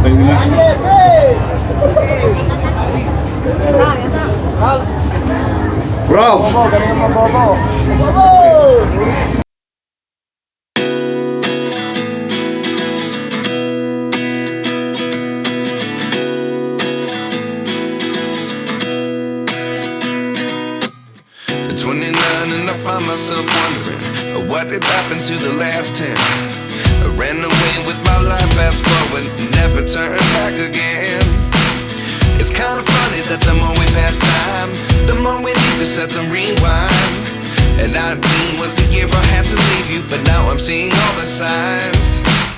Pwede na. Bro! At 29 and I find myself wondering what did happen to the last 10. I ran away with my life, fast forward, never turn back again. It's kind of funny that the more we pass time, the more we need to set them rewind. And 19 was the year I had to leave you, but now I'm seeing all the signs.